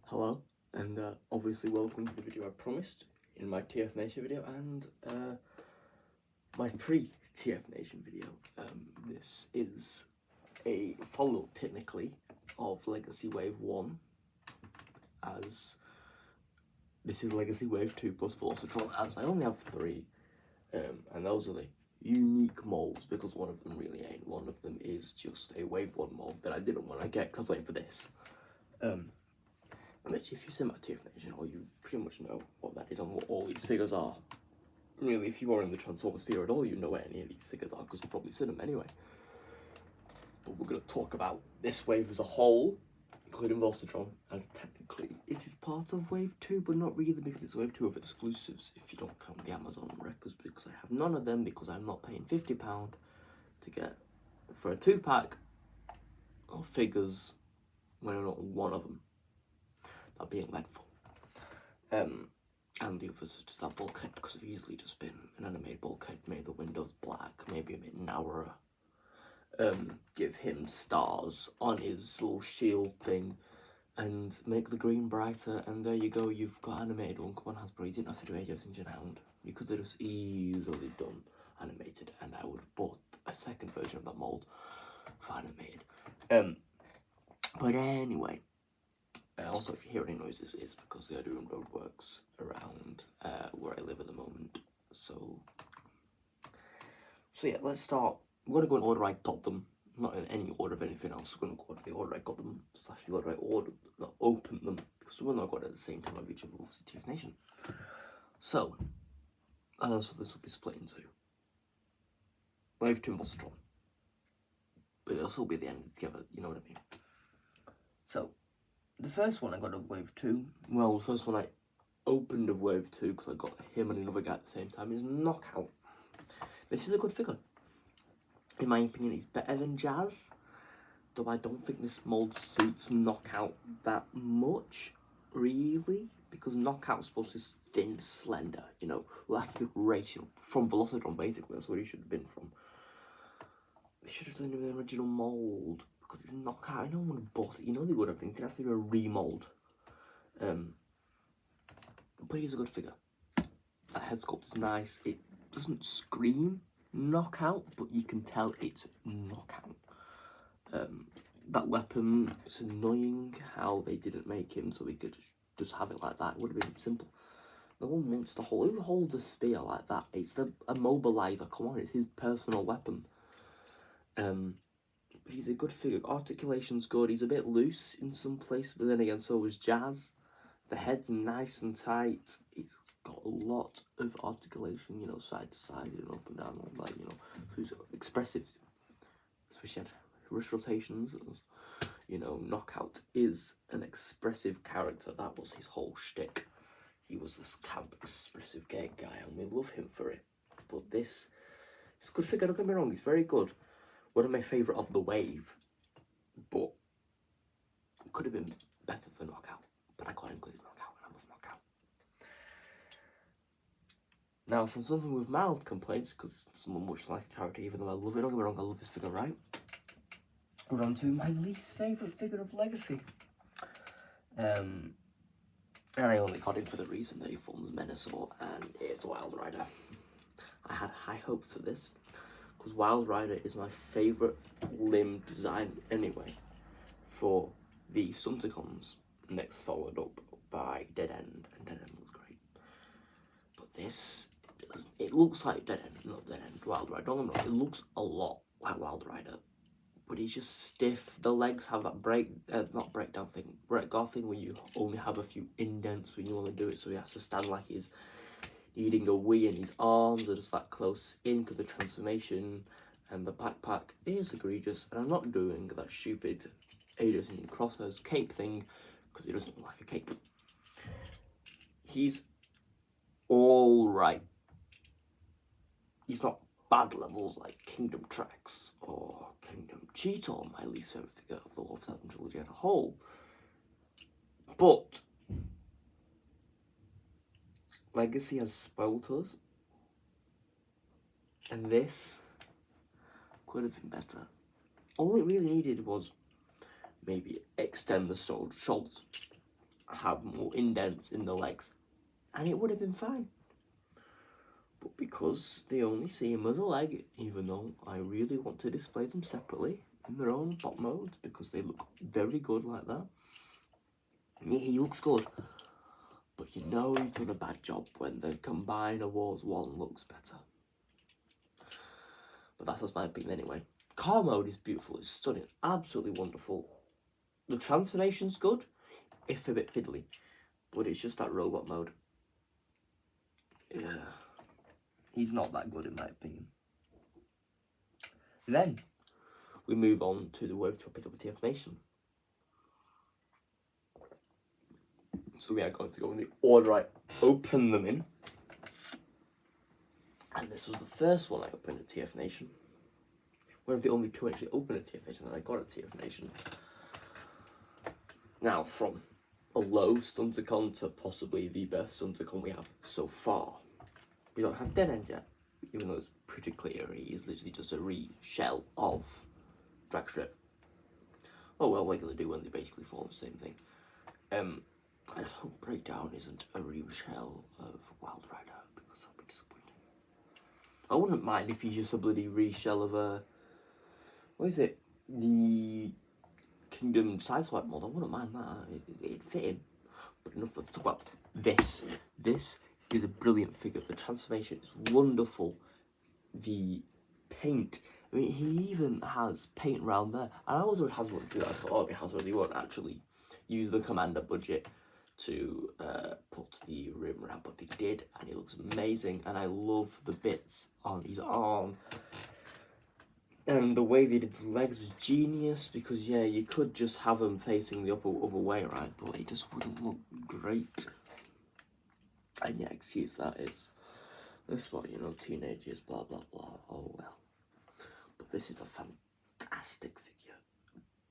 Hello, and obviously welcome to the video I promised in my TF Nation video and my pre-TF Nation video. This is a follow-up, technically, of Legacy Wave 1, as this is Legacy Wave 2 plus Velocitron, as I only have 3, and those are the unique molds, because one of them really ain't. One of them is just a Wave 1 mold that I didn't want to get because I was waiting for this. Which, if you see my TF Nation, you pretty much know what that is and what all these figures are. Really, if you are in the Transformers sphere at all, you know what any of these figures are, because you've probably seen them anyway. But we're going to talk about this wave as a whole, including Velocitron, as technically it is part of Wave 2, but not really, because it's Wave 2 of exclusives, if you don't count the Amazon records, because I have none of them, because I'm not paying £50 to get, for a 2-pack of figures, when I not one of them are being led for. And the others are just that bulkhead, because I've easily just been an animated bulkhead, made the windows black, maybe a bit narrower, give him stars on his little shield thing, and make the green brighter, and there you go, you've got animated one. Come on, Hasbro, you didn't have to do Age of Extinction Hound. You could have just easily done animated, and I would have bought a second version of that mold for animated. But anyway, also, if you hear any noises, it's because they are doing roadworks around where I live at the moment. So yeah, let's start. We're going to go in order I got them, not in any order of anything else. We're going to go in the order I got them, slash the order I opened them, because we're not got it at the same time of each other, obviously, TF Nation. So this will be split into Wave 2 and Velocitron, but it'll still be at the end together, you know what I mean? So the first one I got of Wave 2, well, the first one I opened of Wave 2, because I got him and another guy at the same time, is Knockout. This is a good figure. In my opinion, he's better than Jazz, though I don't think this mold suits Knockout that much, really, because Knockout's supposed to be thin, slender, you know, like a ratio from Velocitron, basically. That's where he should have been from. They should have done the original mold, because it's Knockout. I know one would bought it, you know they would have been. They'd have to do a remold. But he's a good figure. That head sculpt is nice. It doesn't scream Knockout, but you can tell it's Knockout. That weapon, it's annoying how they didn't make him so we could just have it like that. It would have been simple. No one wants to hold. Who holds a spear like that? It's the immobilizer. Come on, it's his personal weapon. But he's a good figure. Articulation's good. He's a bit loose in some places, but then again, so is Jazz. The head's nice and tight. It's got a lot of articulation, you know, side to side, you know, up and down, all that, you know. So he's expressive. Especially had wrist rotations. You know, Knockout is an expressive character. That was his whole shtick. He was this camp expressive gay guy, and we love him for it. But this is a good figure, don't get me wrong, he's very good. One of my favourite of the wave, but it could have been better for Knockout. But I got him because he's Knockout, and I love Knockout. Now, from something with mild complaints, because it's not much like a character, even though I love it, don't get me wrong, I love this figure, right? We're on to my least favourite figure of Legacy. And I only got him for the reason that he forms Menacor, and it's Wild Rider. I had high hopes for this, because Wild Rider is my favourite limb design anyway, for the Stunticons, next followed up by Dead End, and Dead End looks great. But this, it looks like Dead End, not Dead End, Wild Rider, don't get me wrong, it looks a lot like Wild Rider, but he's just stiff. The legs have that not breakdown thing, Brett Goth thing, where you only have a few indents when you want to do it, so he has to stand like he's needing a wee, and his arms are just that close into the transformation, and the backpack is egregious, and I'm not doing that stupid Adidas and Crosshairs cape thing, because he doesn't look like a cape. He's alright. He's not bad levels like Kingdom Tracks or Kingdom Cheetor, my least favourite figure of the Wolf's trilogy as a whole. But Legacy has spoilt us, and this could have been better. All it really needed was maybe extend the shoulders, have more indents in the legs, and it would have been fine. But because they only see him as a leg, even though I really want to display them separately in their own bot modes because they look very good like that. Yeah, he looks good, but you know he's done a bad job when the Combine Awards one looks better. But that's just my opinion anyway. Car mode is beautiful, it's stunning, absolutely wonderful. The transformation's good, if a bit fiddly, but it's just that robot mode. Yeah, he's not that good in my opinion. Then we move on to the Wave 2 pick up with TF Nation. So we are going to go in the order I opened them in. And this was the first one I opened at TF Nation. One of the only two I actually opened at TF Nation that I got at TF Nation. Now, from a low Stunticon to possibly the best Stunticon we have so far. We don't have Dead End yet, even though it's pretty clear he is literally just a re-shell of Dragstrip. Oh well, like they do when they basically form the same thing. I just hope Breakdown isn't a re-shell of Wild Rider, because that'd be disappointing. I wouldn't mind if he's just a bloody re-shell of a... What is it? The Kingdom Sideswipe mod. I wouldn't mind that. It'd fit him. But enough, let's talk about this. This is a brilliant figure. The transformation is wonderful. The paint. I mean, he even has paint around there. And I always would have one do that. I thought, oh, it has one. He won't actually use the Commander budget to put the rim around, but they did, and it looks amazing. And I love the bits on his arm. And the way they did the legs was genius, because yeah, you could just have them facing the other way, right? But it just wouldn't look great. And yeah, excuse that, it's this one, you know, teenagers, blah blah blah. Oh well. But this is a fantastic figure,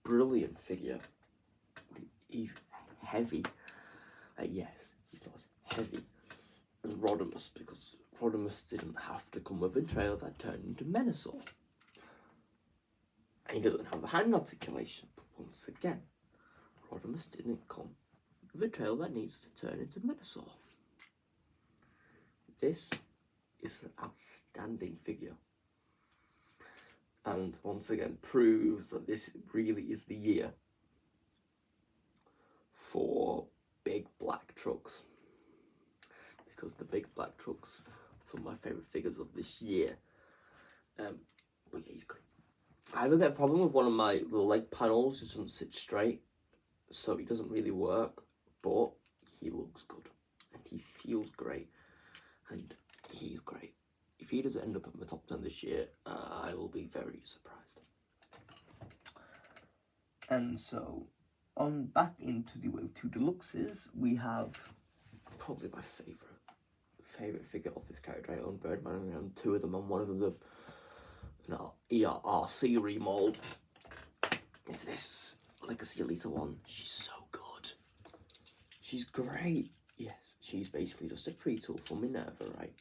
brilliant figure. He's heavy. Yes, he's not as heavy as Rodimus, because Rodimus didn't have to come with a trail that turned into Menasor. And he doesn't have the hand articulation, but once again, Rodimus didn't come with a trail that needs to turn into Menasor. This is an outstanding figure. And once again, proves that this really is the year for big black trucks. Because the big black trucks are some of my favourite figures of this year. But yeah, he's great. I have a bit of a problem with one of my little leg panels. It doesn't sit straight, so it doesn't really work. But he looks good, and he feels great, and he's great. If he doesn't end up at my top 10 this year, I will be very surprised. And so, on back into the Wave 2 Deluxes, we have probably my favourite figure of this character. I own Birdman, I own two of them, and one of them's an ERC remold. Is this Legacy Elite one? She's so good. She's great. Yes, she's basically just a pre-tool for Minerva, right?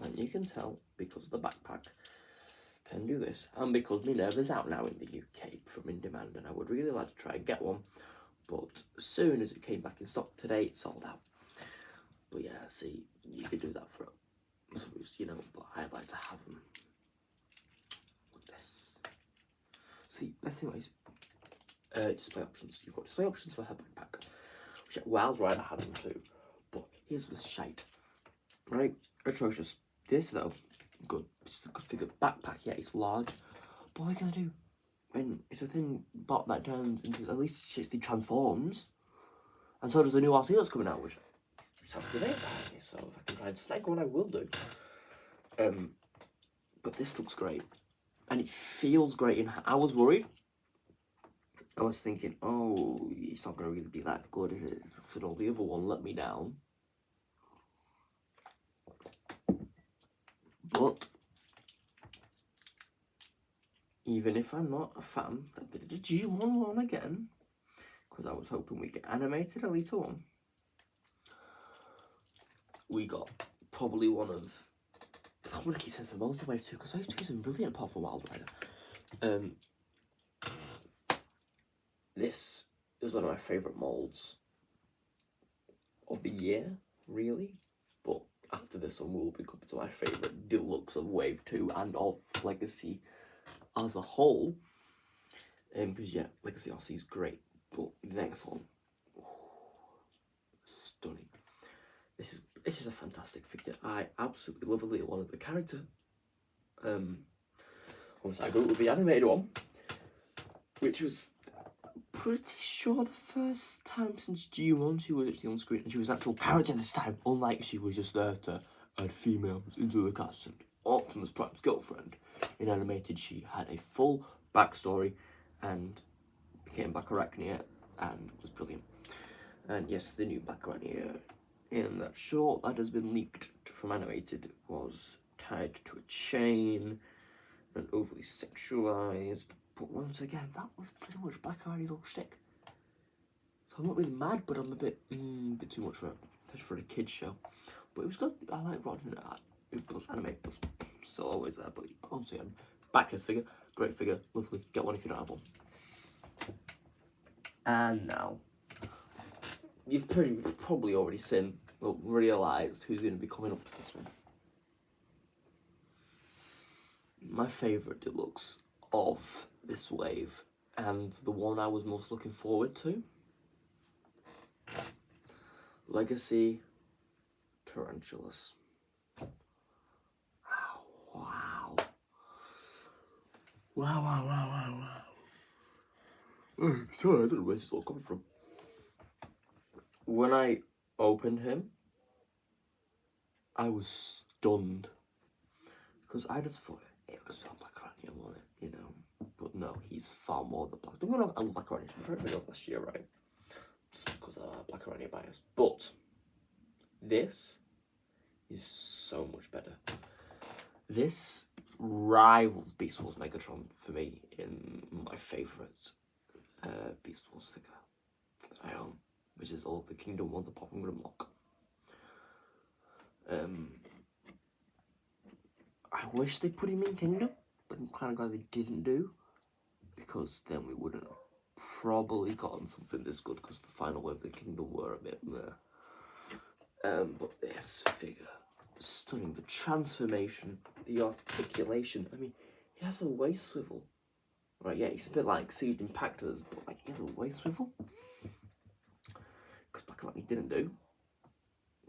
And you can tell because the backpack can do this, and because Minerva's out now in the UK from In Demand, and I would really like to try and get one, but as soon as it came back in stock today, it sold out. But yeah, see, you could do that for it, so you know, but I'd like to have them with this. See, best thing is display options. You've got display options for her backpack, which Wild Rider had them too, but his was shite, right? Atrocious. This though, good. It's a good figure. Backpack, yeah, it's large. But what are you gonna do when it's a thin bot that turns into, at least it transforms, and so does the new RC that's coming out, which sounds today apparently. So if I can try and snag one, I will do. But this looks great, and it feels great. I was worried. I was thinking, oh, it's not gonna really be that good, is it? So all the other one let me down. But even if I'm not a fan, that they did a G1 one again, because I was hoping we'd get animated Elite 1. We got probably one of, I'm going to keep saying for most of Wave 2, because Wave 2 is brilliant apart from Wild Rider. This is one of my favourite molds of the year, really. But after this one, will be coming to my favourite deluxe of Wave 2 and of Legacy as a whole. Because yeah, Legacy RC is great, but the next one, stunning. This is a fantastic figure. I absolutely love a little one as a character. Obviously I grew up with the animated one, which was pretty sure the first time since G1 she was actually on screen, and she was an actual character this time, unlike she was just there to add females into the cast. And Optimus Prime's girlfriend in animated, she had a full backstory and became Bacharachnia and was brilliant. And yes, the new Bacharachnia in that short that has been leaked from animated was tied to a chain and overly sexualized. But once again, that was pretty much Bacharachnia's old shtick. So I'm not really mad, but I'm a bit too much for a kids show. But it was good. I like Rodman. It was animated, but still always there. But once again, back this figure, great figure, lovely. Get one if you don't have one. And now, you've probably already seen, well, realised who's going to be coming up to this one. My favourite deluxe of this wave, and the one I was most looking forward to, Legacy Tarantulas. Wow. Wow. Oh, sorry, I don't know where this is all coming from. When I opened him, I was stunned. Because I just thought it was Bacharachnia, wasn't it? You know? But no, he's far more than Black. Don't get me wrong, I love Bacharachnia. I'm very good last year, right? Just because of Bacharachnia bias. But this is so much better. This rivals Beast Wars Megatron for me in my favourite Beast Wars figure I own, which is all of the Kingdom ones apart from Grimlock. I wish they put him in Kingdom, but I'm kind of glad they didn't do, because then we wouldn't have probably gotten something this good, because the final wave of the Kingdom were a bit meh. But this figure, stunning. The transformation, the articulation. I mean, he has a waist swivel. Right, yeah, he's a bit like Siege Impactors, but like, he has a waist swivel. Because Bacharachnia didn't do.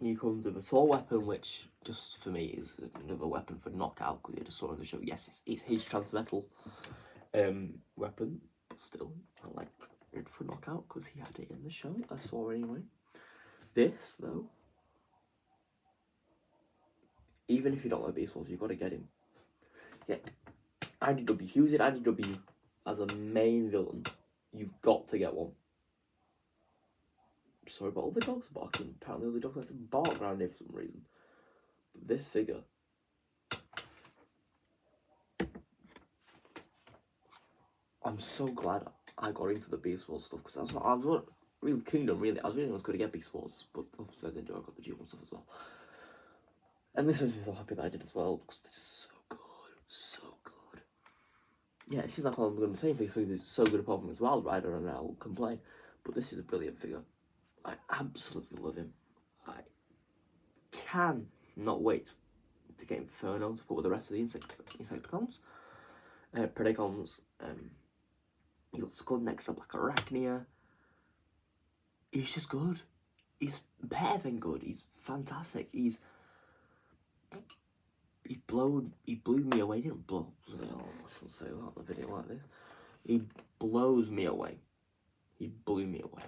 He comes with a sword weapon, which just for me is another weapon for knockout, because you just saw in the show. Yes, it's his transmetal weapon, but still, I like it for knockout because he had it in the show. I saw anyway. This though, even if you don't like Beast Wars, you've got to get him. Yeah, IDW. He was in IDW as a main villain. You've got to get one. Sorry, but all the dogs are barking. Apparently, all the dogs like to bark around here for some reason. But this figure, I'm so glad I got into the Beast Wars stuff, because I was not really Kingdom, really. I was really going to get Beast Wars, but obviously I didn't do it. I got the G1 stuff as well. And this makes me so happy that I did as well, because this is so good. So good. Yeah, it seems like I'm going to say things is so good apart from his Wild Rider, and I'll complain. But this is a brilliant figure. I absolutely love him. I can not wait to get Inferno to put with the rest of the Insecticons. Predacons. He looks good next to Bacharachnia. He's just good. He's better than good. He's fantastic. He blew me away. He didn't blow. Oh, I shouldn't say that in a video like this. He blows me away. He blew me away.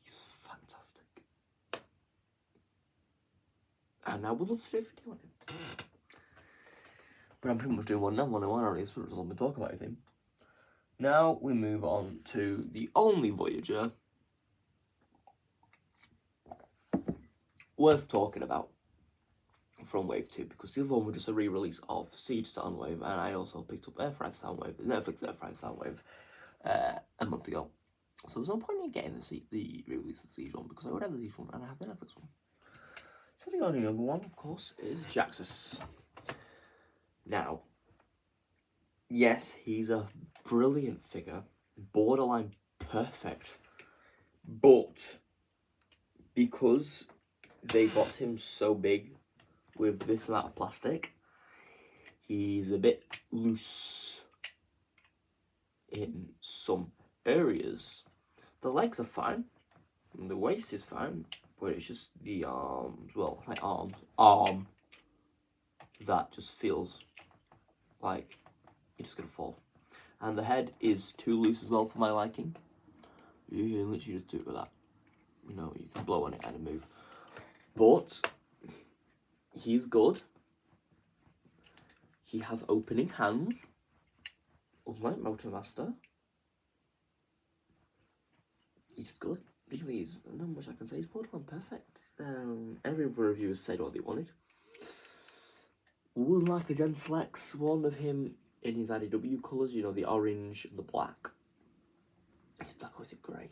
He's fantastic. And I would love to do a video on him. But I'm pretty much doing one now, one already, so I've been talking about him. Now we move on to the only Voyager worth talking about from Wave 2, because the other one was just a re-release of Siege Soundwave, and I also picked up Airfryer Soundwave, Netflix Airfryer Soundwave, a month ago. So there's no point in getting the re-release of the Siege one, because I already have the Siege one and I have the Netflix one. So the only other one, of course, is Jaxus. Now, yes, he's a brilliant figure, borderline perfect, But because they got him so big with this amount of plastic, he's a bit loose in some areas. The legs are fine, and the waist is fine, but it's just the arms, well, it's like arm, that just feels like it's just gonna fall. And the head is too loose as well for my liking. You can literally just do it with that. You know, you can blow on it and move. But he's good. He has opening hands, unlike Motormaster. He's good. Really, is not much I can say. He's borderline perfect. Every reviewer said what they wanted. Would like a Genslex one of him in his IDW colours, you know, the orange and the black. Is it black or is it grey?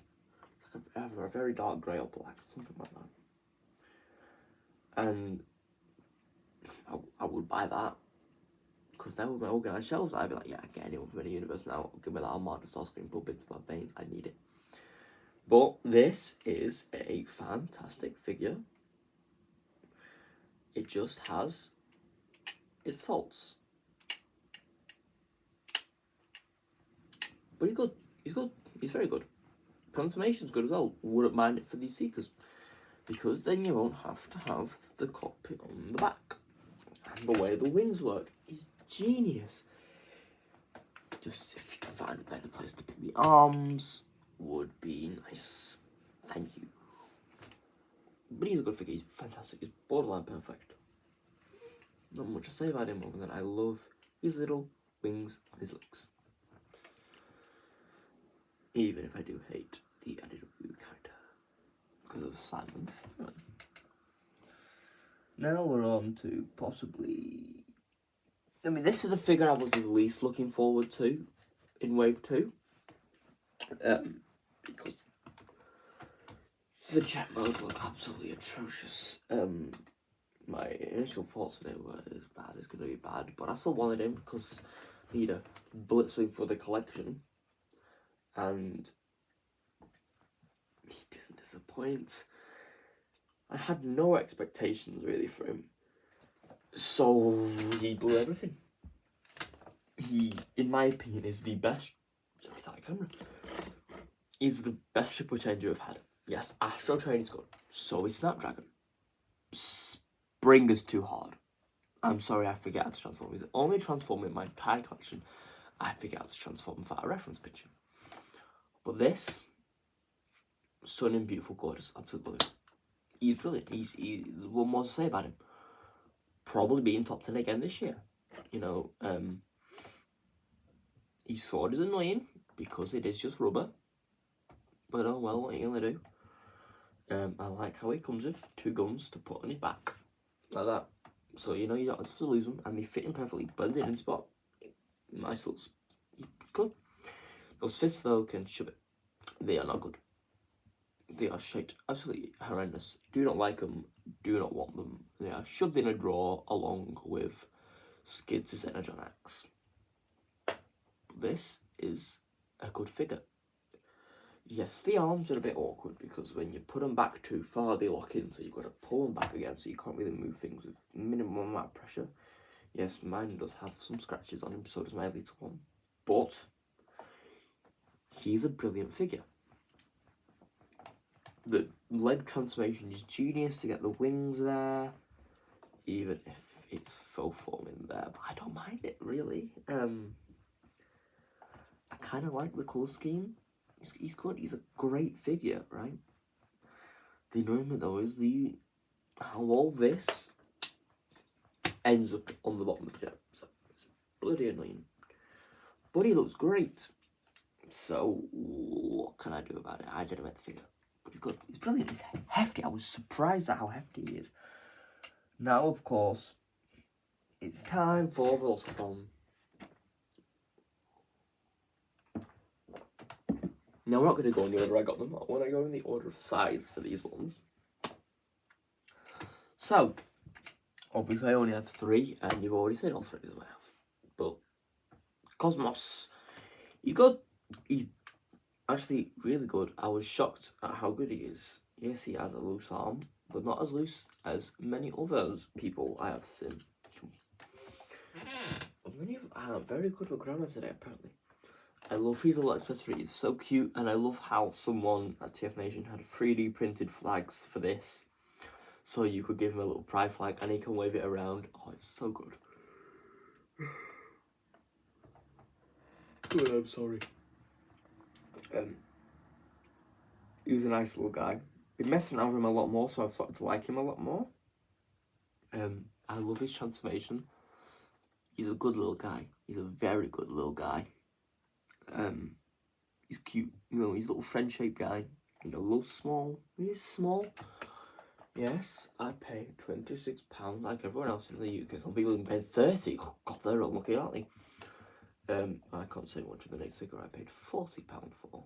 It's like a very dark grey or black, something like that. And I would buy that. Because now with my organised shelves, I'd be like, yeah, get anyone from any universe now. Give me that Armada Starscream pump into my veins. I need it. But this is a fantastic figure. It just has its faults. But he's good. He's good. He's very good. Transformation's good as well. Wouldn't mind it for these Seekers. Because then you won't have to have the cockpit on the back. And the way the wings work is genius. Just if you can find a better place to put the arms, would be nice. Thank you. But he's a good figure. He's fantastic. He's borderline perfect. Not much to say about him other than I love his little wings on his legs. Even if I do hate the IDW character because of Simon Furman. Now we're on to possibly... I mean, this is the figure I was the least looking forward to in Wave 2. Because the jet modes look absolutely atrocious. My initial thoughts on it were as bad as going to be bad, but I still wanted him because I need a blitzwing for the collection. And he doesn't disappoint. I had no expectations really for him. So he blew everything. He, in my opinion, is the best. Sorry, that camera. Is the best triple changer I've had. Yes, Astro Train is good. So is Snapdragon. Spring is too hard. I'm sorry, I forget how to transform. It's the only transform in my entire collection I forget how to transform without a reference picture. But this, stunning, beautiful, gorgeous, absolutely brilliant. He's brilliant. He's what more to say about him? Probably being top 10 again this year. You know, his sword is annoying because it is just rubber. But oh well, what are you gonna do? I like how he comes with 2 guns to put on his back. Like that. So, you know, you don't have to lose them. And they fit him perfectly, blended in spot. Nice looks. Good. Those fists, though, can shove it. They are not good. They are shite. Absolutely horrendous. Do not like them. Do not want them. They are shoved in a drawer along with Skids' Energon Axe. This is a good figure. Yes, the arms are a bit awkward because when you put them back too far, they lock in, so you've got to pull them back again, so you can't really move things with minimum amount of pressure. Yes, mine does have some scratches on him, so does my little one. But he's a brilliant figure. The leg transformation is genius to get the wings there, even if it's faux form in there. But I don't mind it, really. I kind of like the colour scheme. He's good. He's a great figure, right? The annoyment, though, is how all this ends up on the bottom of the jet. So it's bloody annoying. But he looks great. So what can I do about it? I didn't make the figure. But he's good. He's brilliant. He's hefty. I was surprised at how hefty he is. Now, of course, it's time for Velocitron. Now, we're not going to go in the order I got them. I want to go in the order of size for these ones. So, obviously I only have 3, and you've already seen all 3 of them I have. But Cosmos, he's good. He's Actually, really good. I was shocked at how good he is. Yes, he has a loose arm, but not as loose as many other people I have seen. Many of very good with grammar today, apparently. I love his little accessory. It's so cute, and I love how someone at TF Nation had 3D printed flags for this, so you could give him a little pride flag, and he can wave it around. Oh, it's so good. Good, I'm sorry. He's a nice little guy. Been messing around with him a lot more, so I've started to like him a lot more. I love his transformation. He's a good little guy. He's a very good little guy. He's cute. You know, he's a little friend-shaped guy. You know, a little small. He's small. Yes, I paid £26 like everyone else in the UK. Some people even paid 30. Oh, God, they're unlucky, aren't they? I can't say much of the next figure I paid £40 for.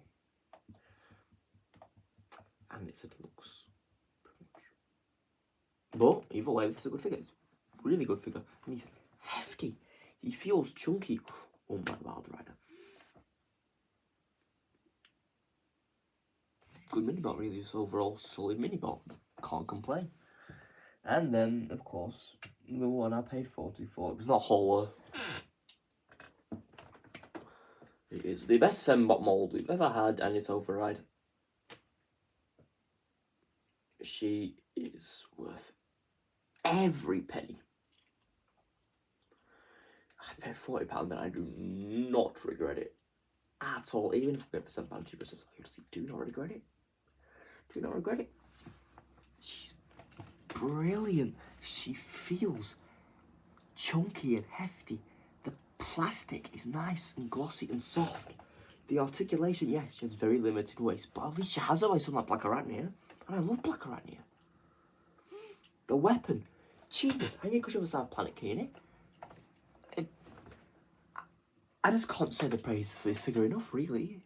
And it's a deluxe. But either way, this is a good figure. It's a really good figure. And he's hefty. He feels chunky. Oh my wild rider. Good minibot, really. Just overall solid minibot. Can't complain. And then, of course, the one I paid 40 for. It was not Holler. It is the best fembot mold we've ever had, and it's override. She is worth every penny. I paid £40 and I do not regret it at all. Even if I get for £7 cheaper, I just do not regret it. Do not regret it. She's brilliant. She feels chunky and hefty. The plastic is nice and glossy and soft. The articulation, yes, she has very limited waist, but at least she has always something like Black Arachnia. And I love Black Arachnia. The weapon, genius. And you could have a Planet Keeney. I just can't say the praise for this figure enough, really.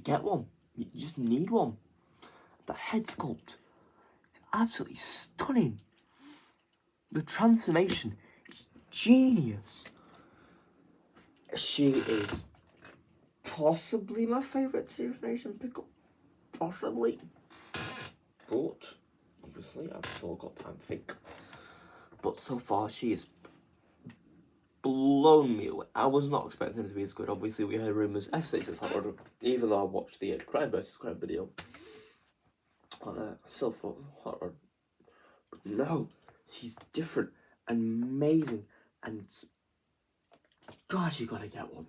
Get one. You just need one. The head sculpt, absolutely stunning. The transformation is genius. She is possibly my favourite TF Nation pickup. Possibly. But, obviously, I've still got time to think. But so far, she is blown me away. I was not expecting it to be as good. Obviously, we heard rumours. Estes is Hot Rod, even though I watched the Crime vs. Crime video. I still thought Hot Rod. But no, she's different and amazing. And gosh, you gotta get one.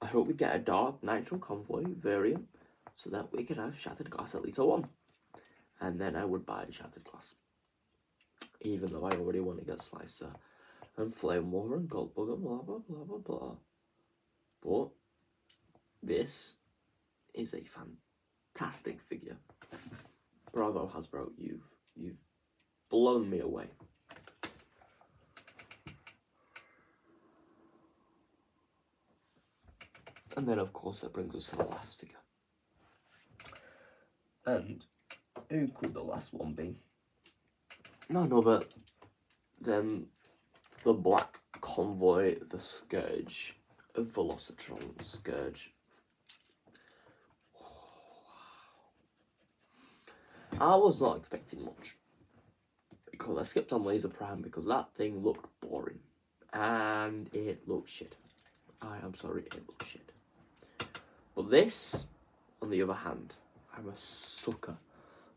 I hope we get a Dark Nitro Convoy variant so that we could have Shattered Glass at least a one. And then I would buy the Shattered Glass. Even though I already want to get Slicer and Flame War and Goldbug and blah blah blah blah blah. But this is a fantastic figure. Bravo, Hasbro, you've blown me away. And then of course that brings us to the last figure. And who could the last one be? None other than the Black Convoy, the Scourge of Velocitron Scourge. I was not expecting much because I skipped on Laser Prime because that thing looked boring and it looked shit. I am sorry, it looked shit. But this, on the other hand, I'm a sucker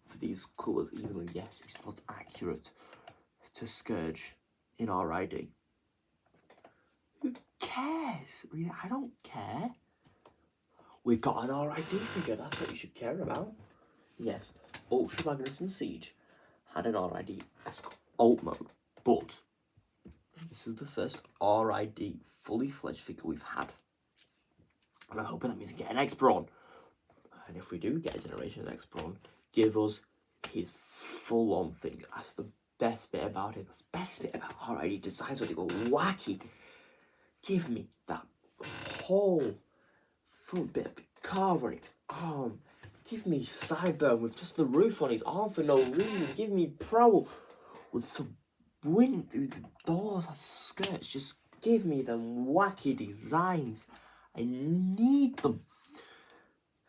for these colours, even though yes, it's not accurate to Scourge in RID. Who cares? Really, I don't care. We got an RID figure, that's what you should care about. Yes, Ultra Magnuson Siege had an RID-esque alt mode, but this is the first RID fully fledged figure we've had. And I'm hoping that means we get an X-Brawn. And if we do get a Generation X-Brawn, give us his full-on thing. That's the best bit about it. That's the best bit about RID designs when they go wacky. Give me that whole front bit of the car on its arm. Give me Cyber with just the roof on his arm for no reason. Give me Prowl with some wind through the doors as skirts. Just give me them wacky designs. I need them.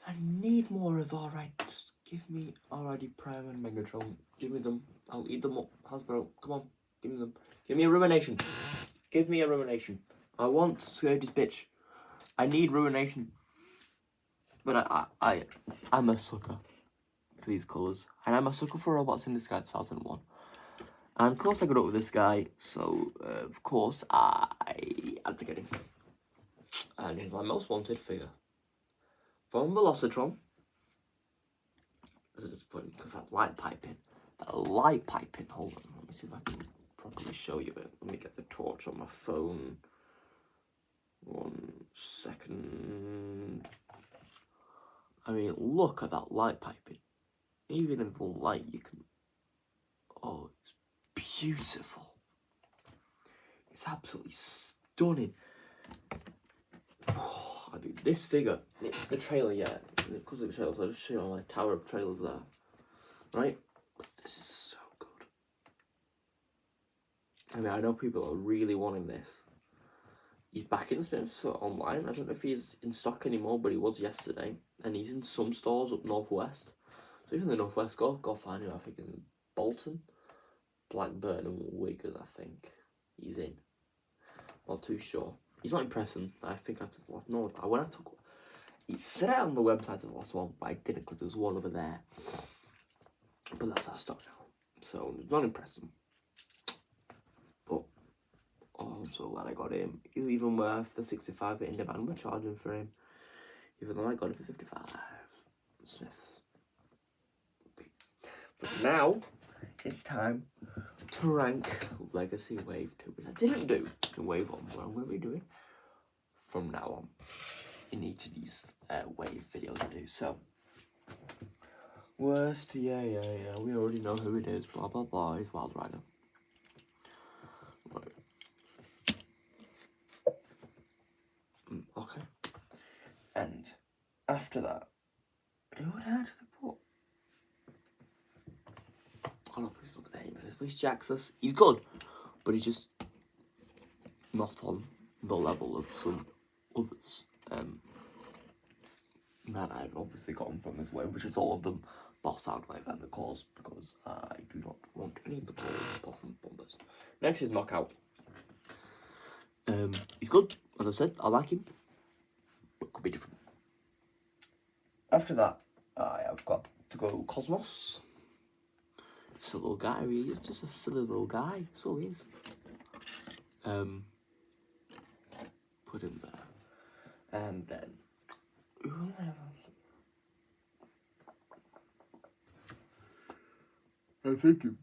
I need more of Alright. Just give me Alrighty Prime and Megatron. Give me them. I'll eat them up. Hasbro, come on. Give me them. Give me a Rumination. Give me a Rumination. I want Scourge's bitch. I need Ruination. But I'm a sucker for these colours. And I'm a sucker for Robots in Disguise 2001. And of course I got up with this guy, so of course I had to get him. And he's my most wanted figure. From Velocitron. It's a disappointment because that light piping. Hold on, let me see if I can properly show you it. Let me get the torch on my phone. 1 second. I mean, look at that light piping. Even in the light, you can. Oh, it's beautiful. It's absolutely stunning. Oh, I mean, this figure, the trailer, yeah, because of the trailers, I'll just show you on my tower of trailers there. Right? But this is so good. I mean, I know people are really wanting this. He's back in so online. I don't know if he's in stock anymore, but he was yesterday. And he's in some stores up northwest. So even the northwest, go find him. I think in Bolton, Blackburn and Wigan, I think he's in. Not too sure. He's not impressing. I think I took no. When I took, he said it on the website of the last one, but I didn't because there was one over there. But that's our stock now, so not impressing. But oh, I'm so glad I got him. He's even worth the 65 that in demand we're charging for him. Even though I got him for 55. Smiths. But now it's time to rank Legacy Wave 2, which I didn't do in Wave 1, but I'm going to be doing from now on in each of these Wave videos I do. So, worst, yeah, we already know who it is, blah, blah, blah, it's Wild Rider. Right. Okay. And after that, who would I actually put? Oh no, please look at him. Please Jaxus. He's good, but he's just not on the level of some others. That I've obviously gotten from this wave, which is all of them boss out wave and the cause, because I do not want any of the cores apart from Bombers. Next is Knockout. He's good, as I said, I like him, but could be different. After that, I have got to go Cosmos. Just a little guy, really. He's just a silly little guy. That's all he is. Put him there. And then... Who am I having? I'm thinking...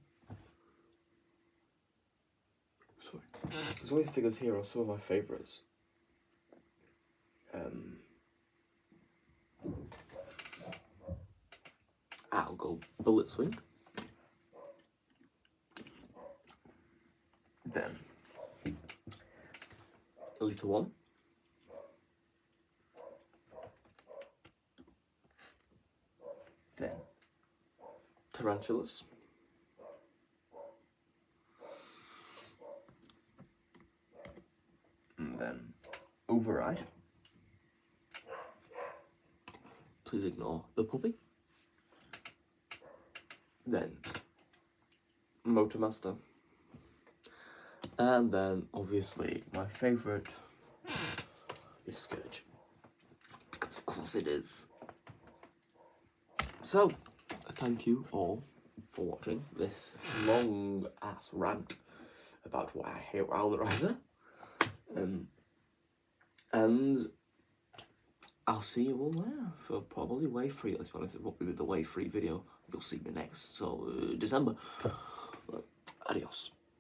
Sorry. There's all these figures here are some of my favourites. I'll go Bullet Swing. Then Elite 1. Then Tarantulas. And then Override. Please ignore the puppy. Then Motormaster. And then, obviously, my favourite is Scourge. Because of course it is. So, thank you all for watching this long-ass rant about why I hate Wild Rider. And I'll see you all there for probably Wave 3. Let's be honest, it won't be the Wave 3 video. You'll see me next, so December. Adios.